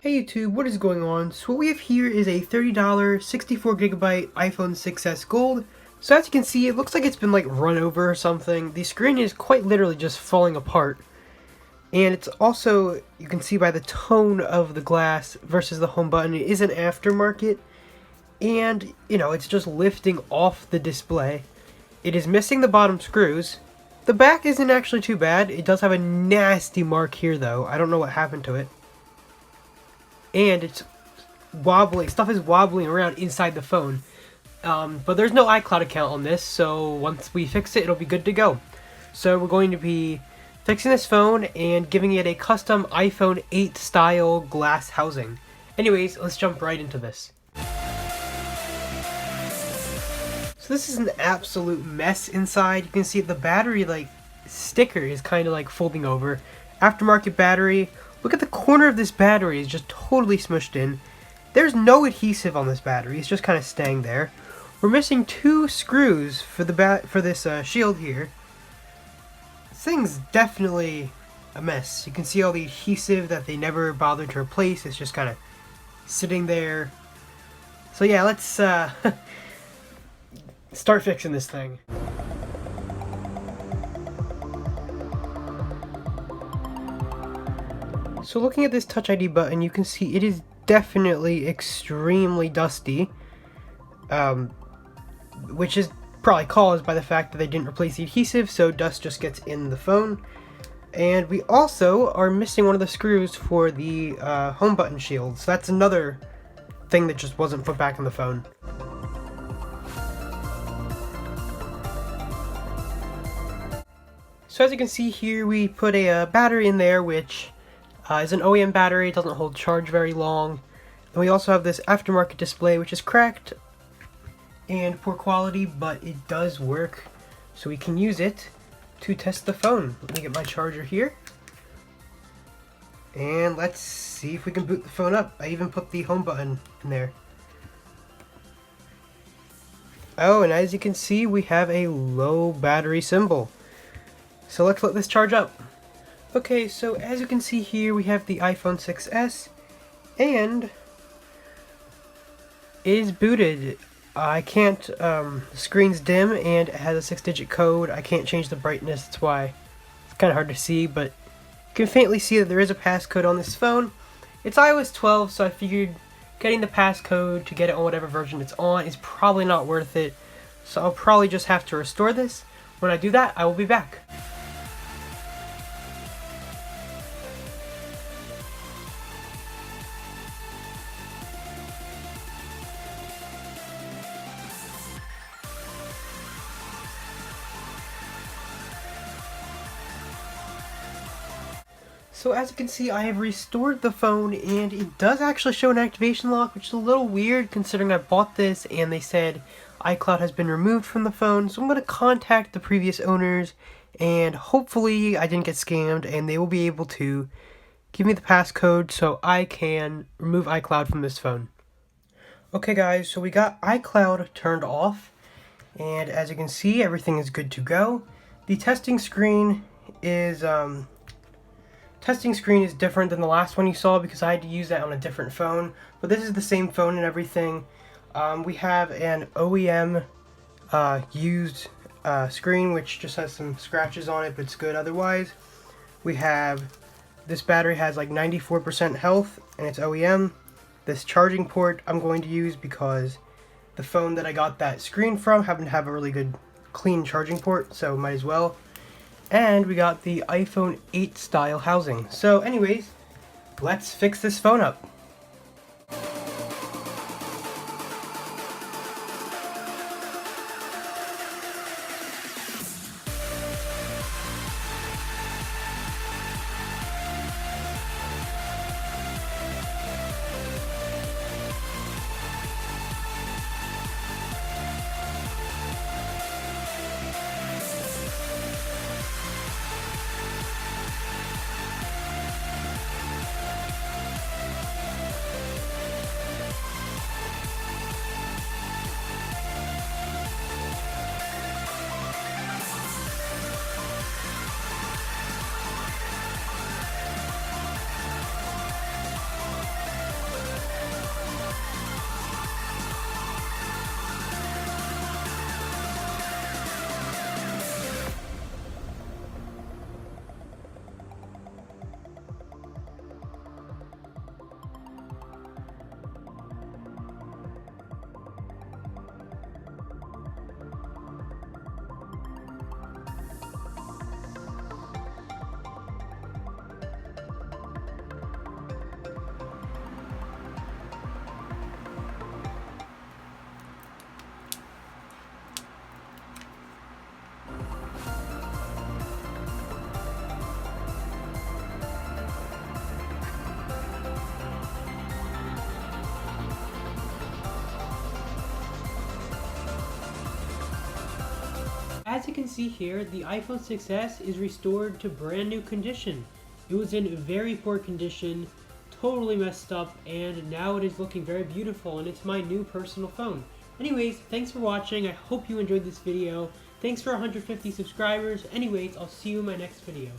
Hey YouTube, what is going on? So what we have here is a $30 64GB iPhone 6s Gold. So as you can see, it looks like it's been like run over or something. The screen is quite literally just falling apart. And it's also, you can see by the tone of the glass versus the home button, it is an aftermarket. And, you know, it's just lifting off the display. It is missing the bottom screws. The back isn't actually too bad. It does have a nasty mark here though. I don't know what happened to it. And it's wobbling. Stuff is wobbling around inside the phone. But there's no iCloud account on this, so once we fix it, it'll be good to go. So we're going to be fixing this phone and giving it a custom iPhone 8 style glass housing. Anyways, let's jump right into this. So this is an absolute mess inside. You can see the battery sticker is kind of like folding over. Aftermarket battery. Look at the corner of this battery is just totally smushed in. There's no adhesive on this battery. It's just kind of staying there. We're missing 2 screws for this shield here. This thing's definitely a mess. You can see all the adhesive that they never bothered to replace. It's just kind of sitting there. So yeah, let's start fixing this thing. So looking at this Touch ID button, you can see it is definitely extremely dusty, which is probably caused by the fact that they didn't replace the adhesive, so dust just gets in the phone. And we also are missing one of the screws for the home button shield, so that's another thing that just wasn't put back in the phone. So as you can see here, we put a battery in there, which is an OEM battery. It doesn't hold charge very long. And we also have this aftermarket display, which is cracked and poor quality, but it does work, so we can use it to test the phone. Let me get my charger here, and let's see if we can boot the phone up. I even put the home button in there. Oh, and as you can see, we have a low battery symbol. So let's let this charge up. Okay, so as you can see here, we have the iPhone 6s, and it is booted. I can't, the screen's dim, and it has a 6-digit code. I can't change the brightness, that's why it's kind of hard to see, but you can faintly see that there is a passcode on this phone. It's iOS 12, so I figured getting the passcode to get it on whatever version it's on is probably not worth it, so I'll probably just have to restore this. When I do that, I will be back. So as you can see, I have restored the phone, and it does actually show an activation lock, which is a little weird considering I bought this and they said iCloud has been removed from the phone. So I'm going to contact the previous owners, and hopefully I didn't get scammed and they will be able to give me the passcode so I can remove iCloud from this phone. Okay guys, so we got iCloud turned off, and as you can see, everything is good to go. The testing screen is different than the last one you saw because I had to use that on a different phone, but this is the same phone and everything. We have an OEM used screen which just has some scratches on it, but it's good otherwise. We have, this battery has like 94% health and it's OEM. This charging port I'm going to use because the phone that I got that screen from happened to have a really good clean charging port, so might as well. And we got the iPhone 8 style housing. So anyways, let's fix this phone up. as you can see here, the iPhone 6s is restored to brand new condition. It was in very poor condition, totally messed up, and now it is looking very beautiful, and it's my new personal phone. Anyways, thanks for watching. I hope you enjoyed this video. Thanks for 150 subscribers. Anyways, I'll see you in my next video.